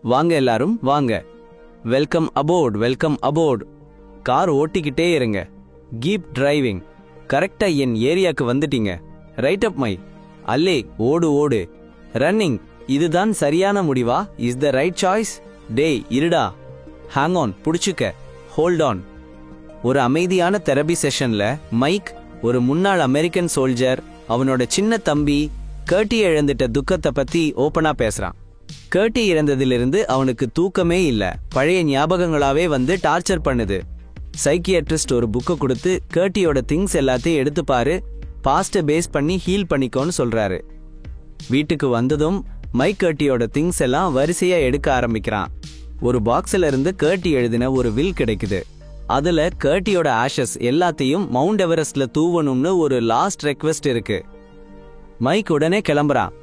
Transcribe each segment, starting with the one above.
வாங்க எல்லாரும் வாங்க. Welcome aboard, welcome aboard. Car ஓட்டிக்கிட்டே இருங்க. Keep driving. கரெக்டா என் ஏரியாக்கு வந்துட்டீங்க. Right up my. அல்லே ஓடு ஓடு. ரன்னிங். இதுதான் சரியான முடிவா? Is the right choice? டேய் இருடா. ஹேங் ஆன், புடிச்சுக்க. Hold on. ஒரு அமைதியான தெரபி செஷன்ல மைக், ஒரு முன்னாள் அமெரிக்கன் சோல்ஜர், அவனோட சின்ன தம்பி கர்ட்டி இழந்துட்ட துக்கத்தை பத்தி ஓப்பனா பேசுறான். கர்ட்டி இறந்ததிலிருந்து அவனுக்கு தூக்கமே இல்ல. பழைய ஞாபகங்களாவே வந்து டார்ச்சர் பண்ணுது. சைக்கியாட்ரிஸ்ட் ஒரு புக்கை கொடுத்து கர்ட்டியோட திங்ஸ் எல்லாத்தையும் எடுத்து பாரு, பாஸ்ட பேஸ் பண்ணி ஹீல் பண்ணிக்கோன்னு சொல்றாரு. வீட்டுக்கு வந்ததும் மைக் கர்ட்டியோட திங்ஸ் எல்லாம் வரிசையா எடுக்க ஆரம்பிக்கிறான். ஒரு பாக்ஸ்ல இருந்து கர்ட்டி எழுதின ஒரு வில் கிடைக்குது. அதுல கர்ட்டியோட ஆஷஸ் எல்லாத்தையும் மவுண்ட் எவரெஸ்ட்ல தூவணும்னு ஒரு லாஸ்ட் ரெக்வெஸ்ட் இருக்கு. மைக் உடனே கிளம்புறான்.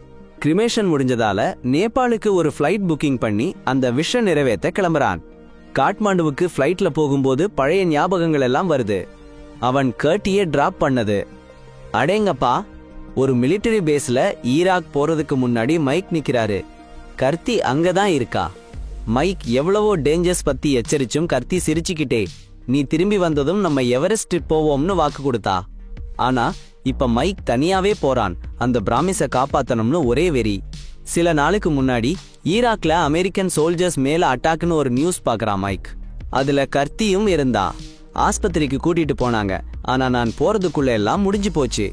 கிரிமேஷன் முடிஞ்சதால நேபாளுக்கு ஒரு ஃப்ளைட் புக்கிங் பண்ணி அந்த விஷன் நிறைவேற்ற கிளம்புறான். காட்மாண்டுவுக்கு ஃப்ளைட்ல போகும்போது பழைய ஞாபகங்கள் எல்லாம் வருது. அவன் கர்ட்டியை டிராப் பண்ணது. அடேங்கப்பா, ஒரு மிலிட்டரி பேஸ்ல ஈராக் போறதுக்கு முன்னாடி மைக் நிக்கிறாரு. கர்த்தி அங்கதான் இருக்கா. மைக் எவ்வளவோ டேஞ்சர்ஸ் பத்தி எச்சரிச்சும் கர்த்தி சிரிச்சுக்கிட்டே, நீ திரும்பி வந்ததும் நம்ம எவரெஸ்ட் போவோம்னு வாக்கு கொடுத்தா. ஆனா இப்ப மைக் தனியாவே போறான். அந்த பிராமிஸ காப்பாத்தணும்னு ஒரே வெறி. சில நாளுக்கு முன்னாடி ஈராக்ல அமெரிக்கன் சோல்ஜர்ஸ் மேல அட்டாக்னு ஒரு நியூஸ் பாக்குறான் மைக். அதுல கர்த்தியும் இருந்தா. ஆஸ்பத்திரிக்கு கூட்டிட்டு போனாங்க. ஆனா நான் போறதுக்குள்ள எல்லாம் முடிஞ்சு போச்சு.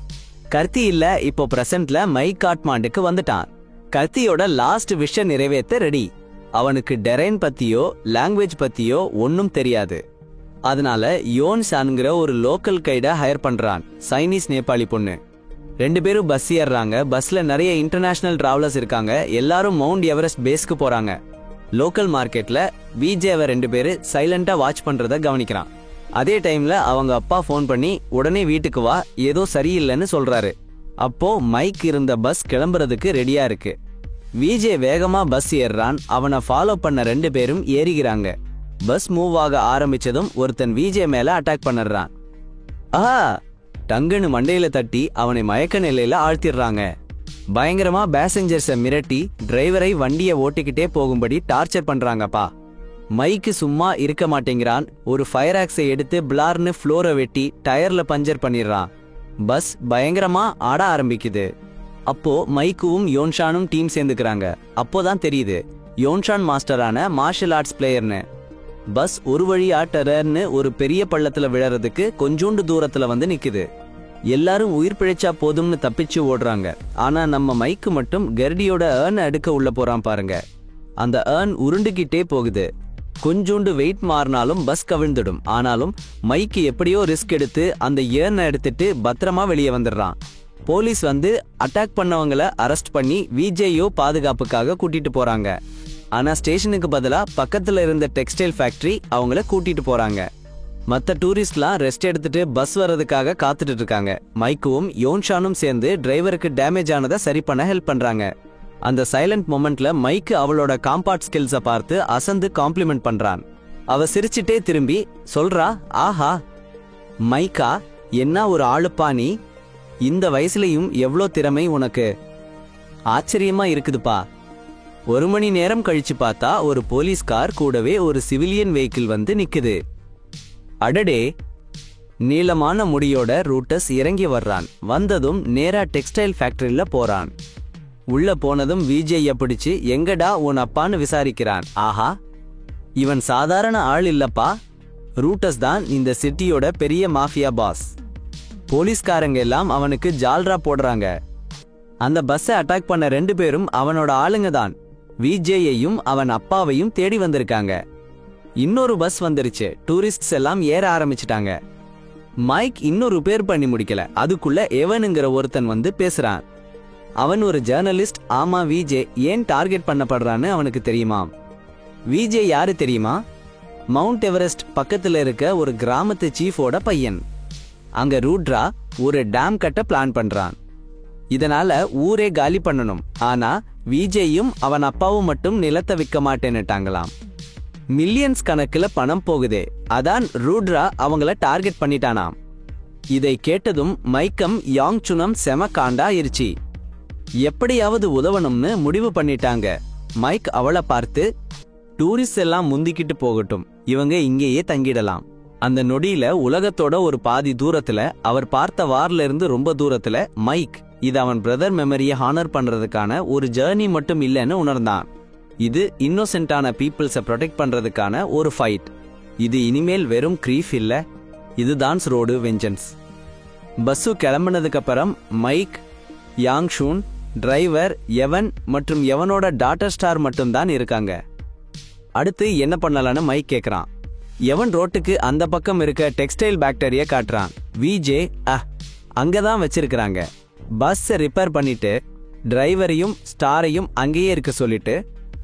கர்த்தி இல்ல. இப்போ பிரசன்ட்ல மைக் காட்மாண்டுக்கு வந்துட்டான். கர்த்தியோட லாஸ்ட் விஷன் நிறைவேற்ற ரெடி. அவனுக்கு டெரைன் பத்தியோ லாங்குவேஜ் பத்தியோ ஒன்னும் தெரியாது. அதனால யோன்சான்ங்கிற ஒரு லோக்கல் கைட ஹையர் பண்றான். சைனீஸ் நேபாளி பொண்ணு. 2 பேரும் பஸ் ஏறாங்க. பஸ்ல நிறைய இன்டர்நேஷனல் டிராவலர்ஸ் இருக்காங்க. எல்லாரும் மவுண்ட் எவரெஸ்ட் பேஸ்க்கு போறாங்க. லோக்கல் மார்க்கெட்ல விஜேவை 2 பேரு சைலண்டா வாட்ச் பண்றத கவனிக்கிறான். அதே டைம்ல அவங்க அப்பா போன் பண்ணி உடனே வீட்டுக்கு வா, ஏதோ சரியில்லைன்னு சொல்றாரு. அப்போ மைக் இருந்த பஸ் கிளம்புறதுக்கு ரெடியா இருக்கு. விஜே வேகமா பஸ் ஏறான். அவனை ஃபாலோ பண்ண 2 பேரும் ஏறிக்கிறாங்க. பஸ் மூவ் ஆக ஆரம்பிச்சதும் ஒருத்தன் விஜே மேல அட்டாக் பண்ணிடுறான். ஆஹா, டங்குன்னு மண்டையில தட்டி அவனை மயக்க நிலையில ஆழ்த்திடுறாங்க. பயங்கரமா பேசஞ்சர்ஸை மிரட்டி டிரைவரை வண்டியை ஓட்டிக்கிட்டே போகும்படி டார்ச்சர் பண்றாங்கப்பா. மைக்கு சும்மா இருக்க மாட்டேங்கிறான். ஒரு ஃபயர் ஆக்ஸை எடுத்து பிளார்னு ஃப்ளோரை வெட்டி டயர்ல பஞ்சர் பண்ணிடுறான். பஸ் பயங்கரமா ஆட ஆரம்பிக்குது. அப்போ மைக்குவும் யோன்ஷானும் டீம் சேர்ந்துக்கிறாங்க. அப்போதான் தெரியுது யோன்ஷான் மாஸ்டரான மார்ஷல் ஆர்ட்ஸ் பிளேயர்னு. பஸ் ஒரு வழியா டெரர்னு ஒரு பெரிய பள்ளத்துல விழறதுக்கு கொஞ்சோண்டு தூரத்துல வந்து நிக்குது. எல்லாரும் உயிர் பிழைச்சா போதும்னு தப்பிச்சு ஓடுறாங்க. ஆனா நம்ம மைக்கு மட்டும் கர்டியோட ஏர்ன் அடுக்க உள்ள போறான் பாருங்க. அந்த ஏர்ன் உருண்டுகிட்டே போகுது. கொஞ்சோண்டு வெயிட் மாறினாலும் பஸ் கவிழ்ந்துடும். ஆனாலும் மைக்கு எப்படியோ ரிஸ்க் எடுத்து அந்த ஏர்னை எடுத்துட்டு பத்திரமா வெளியே வந்துடுறான். போலீஸ் வந்து அட்டாக் பண்ணவங்களை அரெஸ்ட் பண்ணி விஜேயோ பாதுகாப்புக்காக கூட்டிட்டு போறாங்க. ஆனா ஸ்டேஷனுக்கு பதிலா பக்கத்துல இருந்த டெக்ஸ்டைல் ஃபேக்டரி அவங்கள கூட்டிட்டு போறாங்க. மத்த டூரிஸ்ட்லாம் ரெஸ்ட் எடுத்துட்டு பஸ் வர்றதுக்காக காத்துட்டு இருக்காங்க. மைக்குவும் யோன்ஷானும் சேர்ந்து டிரைவருக்கு டேமேஜ் ஆனதை சரி பண்ண ஹெல்ப் பண்றாங்க. அந்த சைலண்ட் மொமெண்ட்ல மைக்கு அவளோட காம்பார்ட் ஸ்கில்ஸை பார்த்து அசந்து காம்ப்ளிமெண்ட் பண்றான். அவ சிரிச்சுட்டே திரும்பி சொல்றா, ஆஹா மைக்கா, என்ன ஒரு ஆளுப்பா நீ. இந்த வயசுலயும் எவ்வளோ திறமை உனக்கு. ஆச்சரியமா இருக்குதுப்பா. 1 மணி நேரம் கழிச்சு பார்த்தா ஒரு போலீஸ் கார் கூடவே ஒரு சிவிலியன் வெஹிக்கிள் வந்து நிக்குது. அடடே, நீளமான முடியோட ரூட்டஸ் இறங்கி வர்றான். வந்ததும் நேரா டெக்ஸ்டைல் ஃபேக்டரியில போறான். உள்ள போனதும் விஜய பிடிச்சு எங்கடா உன் அப்பான்னு விசாரிக்கிறான். ஆஹா, இவன் சாதாரண ஆள் இல்லப்பா. ரூட்டஸ் தான் இந்த சிட்டியோட பெரிய மாஃபியா பாஸ். போலீஸ்காரங்க எல்லாம் அவனுக்கு ஜால்ரா போடுறாங்க. அந்த பஸ்ஸை அட்டாக் பண்ண 2 பேரும் அவனோட ஆளுங்க தான். விஜேயையும் அவன் அப்பாவையும் தேடி வந்திருக்காங்க. இன்னொரு பஸ் வந்துருச்சு. டூரிஸ்ட்ஸ் எல்லாம் ஏற ஆரம்பிச்சிட்டாங்க. மைக் இன்னும் ரிப்பேர் பண்ணி முடிக்கல. அதுக்குள்ள எவனுங்கிற ஒருத்தன் வந்து பேசுறான். அவன் ஒரு ஜேர்னலிஸ்ட். ஆமா, விஜே ஏன் டார்கெட் பண்ணப்படுறான்னு அவனுக்கு தெரியுமா? விஜே யாரு தெரியுமா? மவுண்ட் எவரெஸ்ட் பக்கத்துல இருக்க ஒரு கிராமத்து சீஃபோட பையன். அங்க ரூட்ரா ஒரு டேம் கட்ட பிளான் பண்றான். இதனால ஊரே காலி பண்ணணும். ஆனா விஜயும் அவன் அப்பாவும் மட்டும் நிலத்தை விற்க மாட்டேன்னுட்டாங்களாம். மில்லியன்ஸ் கணக்குல பணம் போகுதே. அதான் ரூட்ரா அவங்கள டார்கெட் பண்ணிட்டானாம். இதை கேட்டதும் மைக்கம் யாங்சுனம் செம காண்டா இருச்சு. எப்படியாவது உதவணும்னு முடிவு பண்ணிட்டாங்க. மைக் அவளை பார்த்து, டூரிஸ்ட் எல்லாம் முந்திக்கிட்டு போகட்டும், இவங்க இங்கேயே தங்கிடலாம். அந்த நொடியில உலகத்தோட ஒரு பாதி தூரத்துல, அவர் பார்த்த வார்ல இருந்து ரொம்ப தூரத்துல மைக் இது அவன் பிரதர் மெமரியை ஹானர் பண்றதுக்கான ஒரு ஜர்னி மட்டும் இல்லைன்னு உணர்ந்தான். இது இன்னோசென்டான பீப்புள்ஸை ப்ரொடெக்ட் பண்றதுக்கான ஒரு ஃபைட். இது இனிமேல் வெறும் கிரீஃப் இல்ல, இதுதான் ரோடு வெஞ்சன்ஸ். பஸ்ஸு கிளம்பினதுக்கு அப்புறம் மைக், யாங் ஷூன், டிரைவர், எவன் மற்றும் எவனோட டாட்டர் ஸ்டார் மட்டும்தான் இருக்காங்க. அடுத்து என்ன பண்ணலான்னு மைக் கேட்கறான். எவன் ரோட்டுக்கு அந்த பக்கம் இருக்க டெக்ஸ்டைல் ஃபேக்டரியை காட்டுறான். விஜே அங்கதான் வச்சிருக்கிறாங்க. பஸ்ஸை ரிப்பேர் பண்ணிட்டு டிரைவரையும் ஸ்டாரையும் அங்கேயே இருக்க சொல்லிட்டு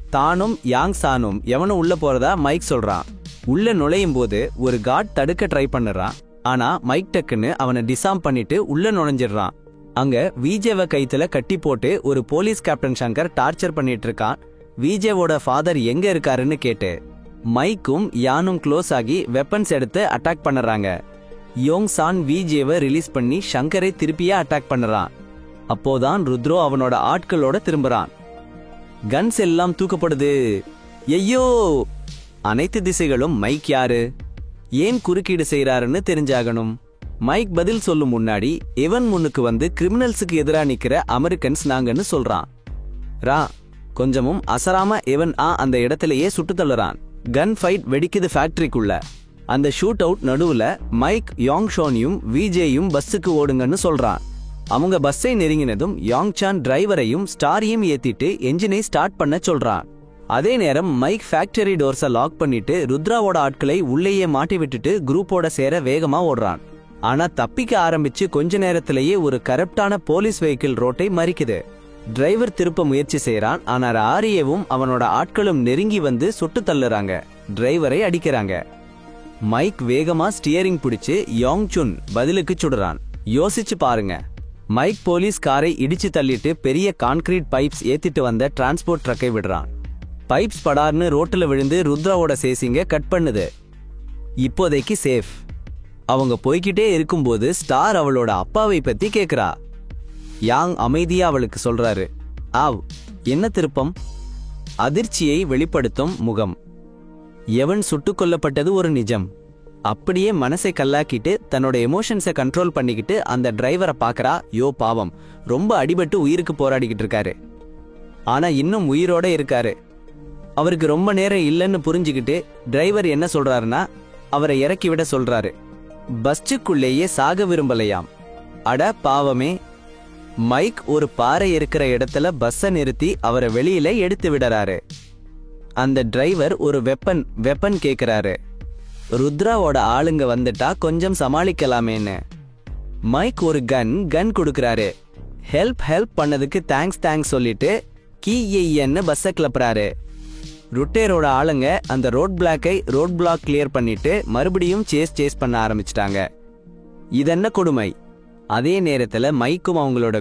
தானும் யாங் சானும் எவனும் உள்ள போறதா மைக் சொல்றான். உள்ள நுழையும் போது ஒரு கார்ட் தடுக்க ட்ரை பண்ணுறான். ஆனா மைக் டக்குன்னு அவனை டிசாம் பண்ணிட்டு உள்ள நுழைஞ்சிடுறான். அங்க விஜேவை கைத்துல கட்டி போட்டு ஒரு போலீஸ் கேப்டன் சங்கர் டார்ச்சர் பண்ணிட்டு இருக்கான். விஜேவோட ஃபாதர் எங்க இருக்காருன்னு கேட்டு மைக்கும் யானும் க்ளோஸ் ஆகி வெப்பன்ஸ் எடுத்து அட்டாக் பண்ணுறாங்க. யோங் சான் விஜேவை ரிலீஸ் பண்ணி ஷங்கரை திருப்பியா அட்டாக் பண்ணுறான். அப்போதான் ருத்ரோ அவனோட ஆட்களோட திரும்புறான். கன்ஸ் எல்லாம் தூக்கப்படுது. ஐயோ! அனைத்து திசைகளும் மைக் யாரு, ஏன் குறுக்கீடு செய்யறாருன்னு தெரிஞ்சாகணும். மைக் பதில் சொல்லும் முன்னாடி எவன் முன்னுக்கு வந்து கிரிமினல்ஸுக்கு எதிராக நிக்கிற அமெரிக்கன்ஸ் நாங்கன்னு சொல்றான். கொஞ்சமும் அசராம எவன் அந்த இடத்திலேயே சுட்டு தள்ளுறான். கன் ஃபைட் வெடிக்குது ஃபேக்டரிக்குள்ள. அந்த ஷூட் அவுட் நடுவுல மைக் யாங் ஷோனையும் விஜேயும் பஸ்ஸுக்கு ஓடுங்கன்னு சொல்றான். அவங்க பஸ்ஸை நெருங்கினதும் யாங் சான் டிரைவரையும் ஸ்டாரையும் ஏத்திட்டு என்ஜினை ஸ்டார்ட் பண்ண சொல்றான். அதே நேரம் மைக் ஃபேக்டரி டோர்ஸை லாக் பண்ணிட்டு ருத்ராவோட ஆட்களை உள்ளேயே மாட்டி விட்டுட்டு குரூப்போட சேர வேகமா ஓடுறான். ஆனா தப்பிக்க ஆரம்பிச்சு கொஞ்ச நேரத்திலேயே ஒரு கரப்டான போலீஸ் வெஹிக்கிள் ரோட்டை மறிக்குது. டிரைவர் திருப்ப முயற்சி செய்யறான். ஆனா ஆரியவும் அவனோட ஆட்களும் நெருங்கி வந்து சுட்டு தள்ளுறாங்க. டிரைவரை அடிக்கிறாங்க. மைக் வேகமா ஸ்டியரிங் பிடிச்சு யாங் சுன் பதிலுக்கு சுடுறான். யோசிச்சு பாருங்க, மைக் போலீஸ் காரை இடிச்சு தள்ளிட்டு பெரிய கான்கிரீட் பைப்ஸ் ஏத்திட்டு வந்த டிரான்ஸ்போர்ட் ட்ரக்கை விடுறான். பைப்ஸ் படார்னு ரோட்டுல விழுந்து ருத்ராவோட சேசிங்க கட் பண்ணுது. இப்போதைக்கு சேஃப். அவங்க போய்கிட்டே இருக்கும்போது ஸ்டார் அவளோட அப்பாவை பத்தி கேக்குறா. யாங் அமைதியா அவளுக்கு சொல்றாரு. என்ன திருப்பம்? அதிர்ச்சியை வெளிப்படுத்தும் முகம். எவன் சுட்டுக் கொல்லப்பட்டது ஒரு நிஜம். அப்படியே மனசை கல்லாக்கிட்டு தன்னோட எமோஷன்ஸை கண்ட்ரோல் பண்ணிக்கிட்டு அந்த டிரைவரை பாக்குறா. யோ பாவம், ரொம்ப அடிபட்டு உயிருக்கு போராடிக்கிட்டு இருக்காரு. ஆனா இன்னும் உயிரோட இருக்காரு. அவருக்கு ரொம்ப நேரம் இல்லைன்னு புரிஞ்சுக்கிட்டு டிரைவர் என்ன சொல்றாருன்னா அவரை இறக்கி விட சொல்றாரு. பஸ்ஸுக்குள்ளேயே சாக விரும்பலையாம். அட பாவமே. மைக் ஒரு பாறை இருக்கிற இடத்துல பஸ்ஸை நிறுத்தி அவரை வெளியில எடுத்து விடறாரு. அந்த டிரைவர் ஒரு வெப்பன் கேக்குறாரு. ருத்ராவோட ஆளுங்க வந்துட்டா கொஞ்சம் சமாளிக்கலாமேன்னு. மைக் ஒரு கன் கொடுக்கறாரு. ஹெல்ப் பண்ணதுக்கு தேங்க்ஸ் சொல்லிட்டு கீன்னு பஸ்ஸை கிளப்புறாரு. ருட்டேரோட ஆளுங்க அந்த ரோட் பிளாக் கிளியர் பண்ணிட்டு மறுபடியும் சேஸ் பண்ண ஆரம்பிச்சிட்டாங்க. இதென்ன கொடுமை. அதே நேரத்துல மைக்கும் அவங்களோட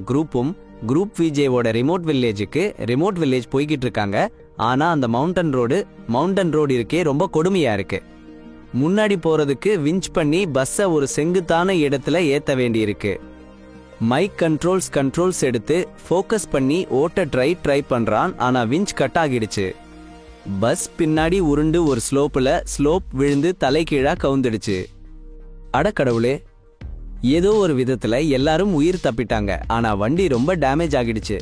குரூப் விஜேவோட ரிமோட் வில்லேஜ் போய்கிட்டு இருக்காங்க. ஆனா அந்த மவுண்டன் ரோடு இருக்கே ரொம்ப கொடுமையா இருக்கு. முன்னாடி போறதுக்கு விஞ்ச் பண்ணி பஸ்ஸை ஒரு செங்குத்தான இடத்துல ஏத்த வேண்டி இருக்கு. மைக் கண்ட்ரோல்ஸ் எடுத்து ஃபோக்கஸ் பண்ணி ஓட்ட ட்ரை பண்றான். ஆனா விஞ்ச் கட் ஆகிடுச்சு. பஸ் பின்னாடி உருண்டு ஒரு ஸ்லோப் விழுந்து தலைகீழா கவுந்துடுச்சு. அடக்கடவுளே, ஏதோ ஒரு விதத்துல எல்லாரும் உயிர் தப்பிட்டாங்க. ஆனா வண்டி ரொம்ப டேமேஜ் ஆகிடுச்சு.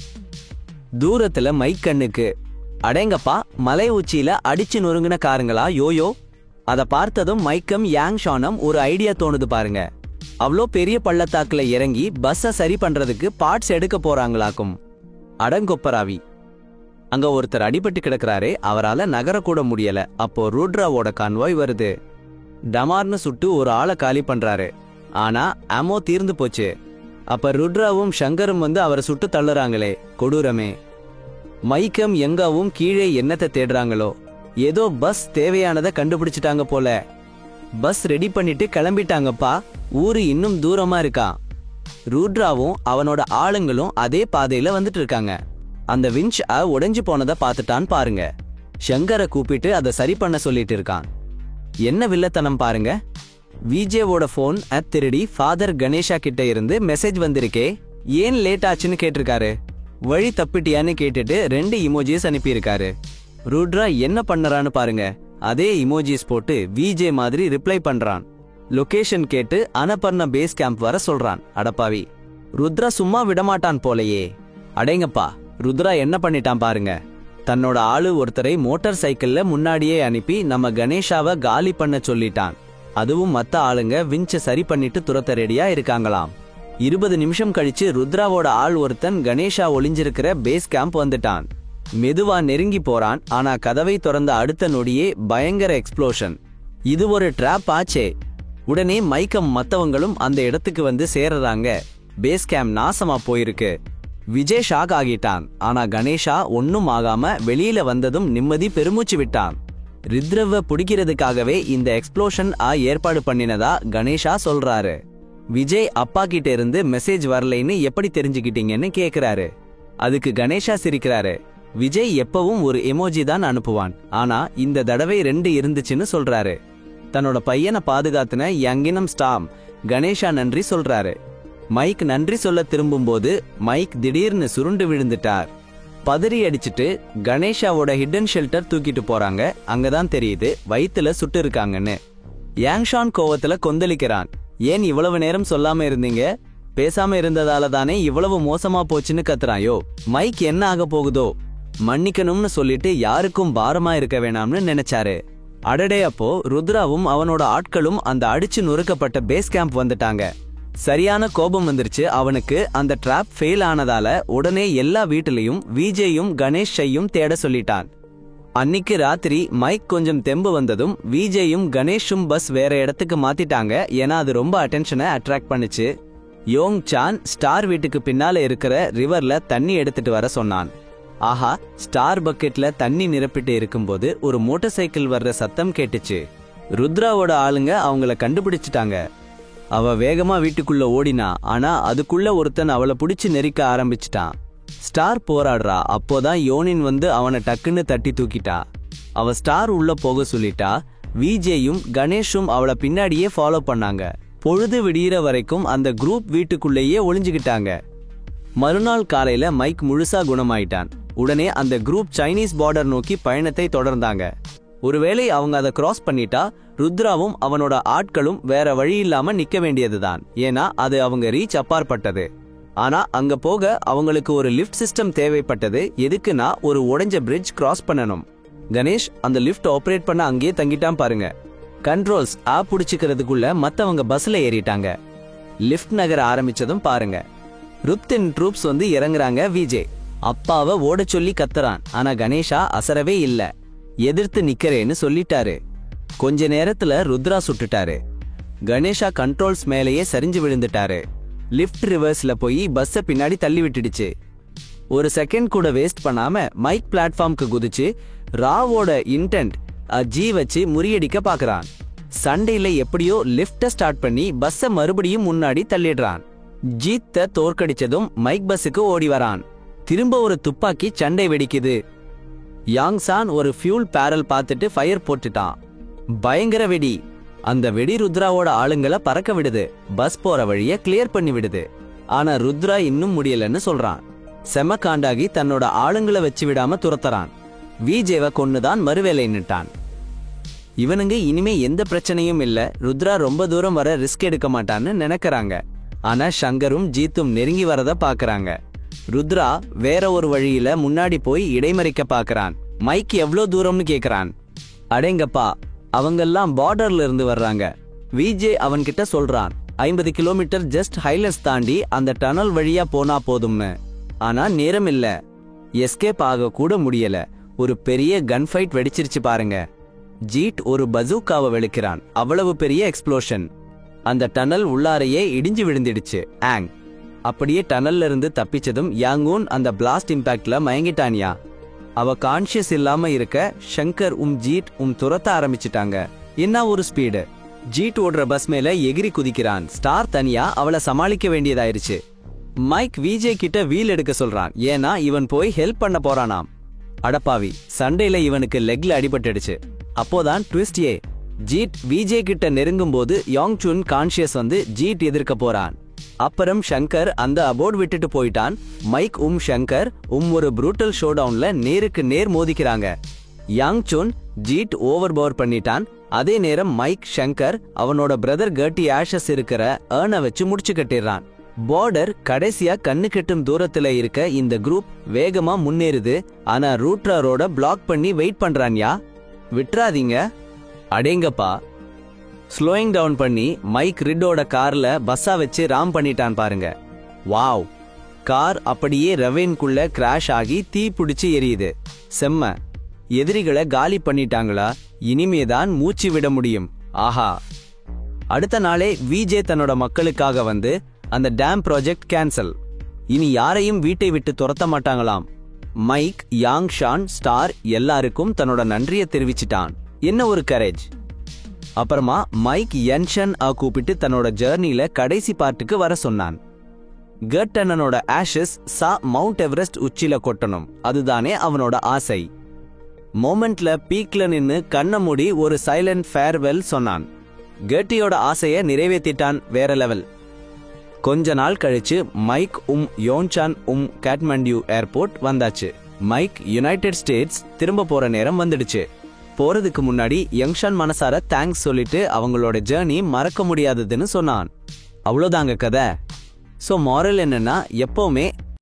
தூரத்துல மைக் கண்ணுக்கு அடேங்கப்பா, மலை உச்சியில அடிச்சு நொறுங்கின காருங்களா யோயோ. அத பார்த்ததும் மைக்கம் யாங் ஷானம் ஒரு ஐடியா தோணுது பாருங்க. அவ்வளோ பெரிய பள்ளத்தாக்குல இறங்கி பஸ்ஸை சரி பண்றதுக்கு பார்ட்ஸ் எடுக்க போறாங்களாக்கும். அடங்கொப்பராவி. அங்க ஒருத்தர் அடிபட்டு கிடக்குறாரு. அவரால நகரக்கூட முடியல. அப்போ ருத்ராவோட கான்வாய் வருது. டமார்னு சுட்டு ஒரு ஆளை காலி பண்றாரு. ஆனா அமோ தீர்ந்து போச்சு. அப்ப ருத்ராவும் ஷங்கரும் வந்து அவரை சுட்டு தள்ளுறாங்களே, கொடூரமே. மைக்கம் எங்காவும் கீழே என்னத்தை தேடுறாங்களோ. ஏதோ பஸ் தேவையானதை கண்டுபிடிச்சிட்டாங்க போல. பஸ் ரெடி பண்ணிட்டு கிளம்பிட்டாங்கப்பா. ஊரு இன்னும் தூரமா இருக்கா. ருத்ராவும் அவனோட ஆளுங்களும் அதே பாதையில வந்துட்டு இருக்காங்க. அந்த விஞ்ச் உடைஞ்சு போனதை பார்த்துட்டான் பாருங்க. ஷங்கரை கூப்பிட்டு அதை சரி பண்ண சொல்லிட்டு இருக்கான். என்ன வில்லத்தனம் பாருங்க. விஜேவோட போன் திருடி ஃபாதர் கணேஷா கிட்ட இருந்து மெசேஜ் வந்திருக்கே, ஏன் லேட் ஆச்சுன்னு கேட்டிருக்காரு. வழி தப்பிட்டியான்னு கேட்டுட்டு 2 இமோஜிஸ் அனுப்பியிருக்காரு. ருத்ரா என்ன பண்ணறான்னு பாருங்க. அதே இமோஜிஸ் போட்டு விஜே மாதிரி ரிப்ளை பண்றான். லொகேஷன் கேட்டு அனபர்ண பேஸ் கேம்ப் வர சொல்றான். அடப்பாவி, ருத்ரா சும்மா விடமாட்டான் போலையே. அடேங்கப்பா, ருத்ரா என்ன பண்ணிட்டான் பாருங்க. தன்னோட ஆளு ஒருத்தரை மோட்டார் சைக்கிள்ல முன்னாடியே அனுப்பி நம்ம கணேஷாவை காலி பண்ண சொல்லிட்டான். அதுவும் மத்த ஆளுங்க விஞ்ச சரி பண்ணிட்டு துரத்த ரெடியா இருக்காங்களாம். 20 நிமிஷம் கழிச்சு ருத்ராவோட ஆள் ஒருத்தன் கணேஷா ஒளிஞ்சிருக்கிற பேஸ் கேம்ப் வந்துட்டான். மெதுவா நெருங்கி போறான். ஆனா கதவை திறந்த அடுத்த நொடியே பயங்கர எக்ஸ்ப்ளோஷன். இது ஒரு டிராப் ஆச்சே. உடனே மைக்கம் மத்தவங்களும் அந்த இடத்துக்கு வந்து சேரறாங்க. பேஸ் கேம்ப் நாசமா போயிருக்கு. விஜய் ஷாக் ஆகிட்டான். ஆனா கணேஷா ஒன்னும் ஆகாம வெளியில வந்ததும் நிம்மதி பெருமூச்சு விட்டான். ருத்ரவை பிடிக்கிறதுக்காகவே இந்த எக்ஸ்ப்ளோஷன் ஏற்பாடு பண்ணினதா கணேஷா சொல்றாரு. விஜய் அப்பா கிட்ட இருந்து மெசேஜ் வரலைன்னு எப்படி தெரிஞ்சுக்கிட்டீங்கன்னு கேக்குறாரு. அதுக்கு கணேஷா சிரிக்கிறாரு. விஜய் எப்பவும் ஒரு எமோஜி தான் அனுப்புவான், ஆனா இந்த தடவை 2 இருந்துச்சுன்னு சொல்றாரு. தன்னோட பையனை பாதுகாத்துன யங்கினம் ஸ்டாம் கணேஷா நன்றி சொல்றாரு. மைக் நன்றி சொல்ல திரும்பும்போது மைக் திடீர்னு சுருண்டு விழுந்துட்டார். பதறி அடிச்சிட்டு கணேஷாவோட ஹிடன் ஷெல்டர் தூக்கிட்டு போறாங்க. அங்கதான் தெரியுது வயித்துல சுட்டு இருக்காங்கன்னு. யாங்ஷான் கோவத்துல கொந்தளிக்கிறான். ஏன் இவ்வளவு நேரம் சொல்லாம இருந்தீங்க? பேசாம இருந்ததால தானே இவ்வளவு மோசமா போச்சுன்னு கத்துறாயோ. மைக் என்ன ஆக போகுதோ? மன்னிக்கணும்னு சொல்லிட்டு யாருக்கும் பாரமா இருக்க வேணாம்னு நினைச்சாரு. அடடே, அப்போ ருத்ராவும் அவனோட ஆட்களும் அந்த அடிச்சு நொறுக்கப்பட்ட பேஸ் கேம்ப் வந்துட்டாங்க. சரியான கோபம் வந்துருச்சு அவனுக்கு. அந்த டிராப் ஃபெயில் ஆனதால உடனே எல்லா வீட்டிலையும் விஜயும் கணேஷையும் தேட சொல்லிட்டான். அன்னிக்கு ராத்திரி மைக் கொஞ்சம் தெம்பு வந்ததும் விஜயும் கணேஷும் பஸ் வேற இடத்துக்கு மாத்திட்டாங்க. ஏன்னா அது ரொம்ப அட்டென்ஷனை அட்ராக்ட் பண்ணுச்சு. யோங் சான் ஸ்டார் வீட்டுக்கு பின்னால இருக்கிற ரிவர்ல தண்ணி எடுத்துட்டு வர சொன்னான். ஆஹா, ஸ்டார் பக்கெட்ல தண்ணி நிரப்பிட்டு இருக்கும்போது ஒரு மோட்டார் சைக்கிள் வர்ற சத்தம் கேட்டுச்சு. ருத்ராவோட ஆளுங்க அவங்கள கண்டுபிடிச்சிட்டாங்க. அவ வேகமா வீட்டுக்குள்ள ஓடினா. ஆனா அதுக்குள்ள ஒருத்தன் அவளை புடிச்சு நெரிக்க ஆரம்பிச்சிட்டான். ஸ்டார் போராடுறா. அப்போதான் யோனின் வந்து அவனை டக்குன்னு தட்டி தூக்கிட்டா. அவ ஸ்டார் உள்ள போக சொல்லிட்டா. விஜயும் கணேஷும் அவளை பின்னாடியே ஃபாலோ பண்ணாங்க. பொழுது விடியற வரைக்கும் அந்த குரூப் வீட்டுக்குள்ளேயே ஒளிஞ்சுக்கிட்டாங்க. மறுநாள் காலையில மைக் முழுசா குணமாயிட்டான். உடனே அந்த குரூப் சைனீஸ் பார்டர் நோக்கி பயணத்தை தொடர்ந்தாங்க. ஒருவேளை அவங்க அதை கிராஸ் பண்ணிட்டா ருத்ராவும் அவனோட ஆட்களும் வேற வழி இல்லாம நிக்க வேண்டியதுதான். ஏன்னா அது அவங்க ரீச் அப்பாற்பட்டது. ஆனா அங்க போக அவங்களுக்கு ஒரு லிஃப்ட் சிஸ்டம் தேவைப்பட்டது. எதுக்குன்னா ஒரு உடைஞ்ச பிரிட்ஜ் கிராஸ் பண்ணணும். கணேஷ் அந்த லிஃப்ட் ஆபரேட் பண்ண அங்கேயே தங்கிட்டான் பாருங்க. கண்ட்ரோல்ஸ் புடிச்சுக்கிறதுக்குள்ள மத்தவங்க பஸ்ல ஏறிட்டாங்க. லிஃப்ட் நகர ஆரம்பிச்சதும் பாருங்க, ருத்தின் ட்ரூப்ஸ் வந்து இறங்குறாங்க. விஜய் அப்பாவை ஓட சொல்லி கத்துறான். ஆனா கணேஷா அசரவே இல்ல. எதிர்த்து நிக்கிறேன்னு சொல்லிட்டாரு. கொஞ்ச நேரத்துல ருத்ரா சுட்டுட்டாரு. கணேஷா கண்ட்ரோல்ஸ் மேலேயே சரிஞ்சு விழுந்துட்டாரு. லிஃப்ட் ரிவர்ஸ்ல போய் பஸ்ஸ பின்னாடி தள்ளி விட்டுடுச்சு. ஒரு செகண்ட் கூட வேஸ்ட் பண்ணாம மைக் பிளாட்ஃபார்ம்க்கு குதிச்சு ராவோட இன்டென்ட் ஜி வச்சு முறியடிக்க பாக்குறான். சண்டையில எப்படியோ லிஃப்ட ஸ்டார்ட் பண்ணி பஸ்ஸ மறுபடியும் முன்னாடி தள்ளிடுறான். ஜீத்த தோற்கடிச்சதும் மைக் பஸ்ஸுக்கு ஓடி வரான். திரும்ப ஒரு துப்பாக்கி சண்டை வெடிக்குது. யாங்சான் ஒரு ஃபியூல் பேரல் பார்த்துட்டு ஃபயர் போட்டுட்டான். பயங்கர வெடி. அந்த வெடி ருத்ராவோட ஆளுங்களை பறக்க விடுது. பஸ் போற வழிய கிளியர் பண்ணி விடுது. ஆனா ருத்ரா இன்னும் முடியலன்னு சொல்றான். செம காண்டாகி தன்னோட ஆளுங்களை வச்சு விடாம துரத்துறான். விஜேவை கொன்னுதான் மறுவேலை நிட்டான். இவனுங்க இனிமே எந்த பிரச்சனையும் இல்ல, ருத்ரா ரொம்ப தூரம் வர ரிஸ்க் எடுக்க மாட்டான்னு நினைக்கிறாங்க. ஆனா சங்கரும் ஜீத்தும் நெருங்கி வரத பாக்குறாங்க. ருத்ரா வேற ஒரு வழியில முன்னாடி போய் இடைமறிக்க பாக்குறான். மைக் எவ்வளோ தூரம்னு கேக்குறான். அடேங்கப்பா, அவங்கெல்லாம் பார்டர்ல இருந்து வர்றாங்க. விஜய் அவன்கிட்ட சொல்றான், 50 கிலோமீட்டர் ஜஸ்ட் ஹைலஸ் தாண்டி அந்த டனல் வழியா போனா போதும்னு. ஆனா நேரம் இல்ல, எஸ்கேப் ஆக கூட முடியல. ஒரு பெரிய கன் ஃபைட் வெடிச்சிருச்சு பாருங்க. ஜீட் ஒரு பசூக்காவை வெளுக்கிறான். அவ்வளவு பெரிய எக்ஸ்ப்ளோஷன். அந்த டனல் உள்ளாரையே இடிஞ்சு விழுந்துடுச்சு. அப்படியே டனல்ல இருந்து தப்பிச்சதும் யாங்கூன் அந்த பிளாஸ்ட் இம்பாக்ட்ல மயங்கிட்டானியா. அவ கான்ஷியஸ் இல்லாம இருக்க ஷங்கர் ஜீட் துரத்த ஆரம்பிச்சிட்டாங்க. என்ன ஒரு ஸ்பீடு. ஜீட் ஓடுற பஸ் மேல எகிரி குதிக்கிறான். ஸ்டார் தனியா அவளை சமாளிக்க வேண்டியதாயிருச்சு. மைக் விஜய் கிட்ட வீல் எடுக்க சொல்றான். ஏன்னா இவன் போய் ஹெல்ப் பண்ண போறானாம். அடப்பாவி, சண்டையில இவனுக்கு லெக்ல அடிபட்டுடுச்சு. அப்போதான் ட்விஸ்ட். ஜீட் விஜய் கிட்ட நெருங்கும் போது யாங்சுன் கான்ஷியஸ் வந்து ஜீட் எதிர்க்க போறான். அப்புறம் ஷங்கர் அந்த அபோர்ட் விட்டுட்டு போயிட்டான். மைக் ஷங்கர் ஒரு ப்ரூட்டல் ஷோடவுன்ல நேருக்கு நேர் மோதிக்கிறாங்க. யாங் சுன் ஜீட் ஓவர் பவர் பண்ணிட்டான். அதே நேரம் மைக் ஷங்கர் அவனோட பிரதர் கர்ட்டி ஆஷஸ் இருக்கிற ஏர்னை வச்சு முடிச்சு கட்டிடுறான். பார்டர் கடைசியா கண்ணு கெட்டும் தூரத்துல இருக்க இந்த குரூப் வேகமா முன்னேறுது. ஆனா ரூட்ராரோட பிளாக் பண்ணி வெயிட் பண்றான்யா. விட்டுறாதீங்க. அடேங்கப்பா. ஸ்லோயிங் டவுன் பண்ணி மைக் ரிட்டோட கார்ல பஸ்ஸா வச்சு ராம் பண்ணிட்டான் பாருங்க. வாவ். கார் அப்படியே ரவேன்குள்ள கிராஷ் ஆகி தீ பிடிச்சு எரியுது. செம்ம. எதிரிகளை காலி பண்ணிட்டாங்களா? இனிமேதான் மூச்சு விட முடியும். ஆஹா. அடுத்த நாளே விஜே தன்னோட மக்களுக்காக வந்து அந்த டேம் ப்ராஜெக்ட் கேன்சல். இனி யாரையும் வீட்டை விட்டு துரத்த மாட்டாங்களாம். மைக் யாங் ஷான் ஸ்டார் எல்லாருக்கும் தன்னோட நன்றியை தெரிவிச்சிட்டான். என்ன ஒரு கரேஜ். அப்புறமா மைக் யன்ஷன் கூப்பிட்டு தன்னோட ஜர்னில கடைசி பார்ட்டுக்கு வர சொன்னான். கர்ட் அண்ணனோட ஆஷஸ் மவுண்ட் எவரெஸ்ட் உச்சில கொட்டணும், அதுதானே அவனோட ஆசை. மொமெண்ட்ல பீக்ல நின்னு கண்ண மூடி ஒரு சைலண்ட் ஃபேர்வெல் சொன்னான். கர்ட்டியோட ஆசைய நிறைவேற்றிட்டான். வேற லெவல். கொஞ்ச நாள் கழிச்சு மைக் யோன்சான் காட்மண்டியூ ஏர்போர்ட் வந்தாச்சு. மைக் யுனைடெட் ஸ்டேட்ஸ் திரும்ப போற நேரம் வந்துடுச்சு. போறதுக்கு முன்னாடி யங்ஷான் மனசார தேங்க்ஸ் சொல்லிட்டு அவங்களோட ஜேர்னி மறக்க முடியாததுன்னு சொன்னான். அவ்வளோதாங்க கதை. சோ மாரல் என்னன்னா, எப்பவுமே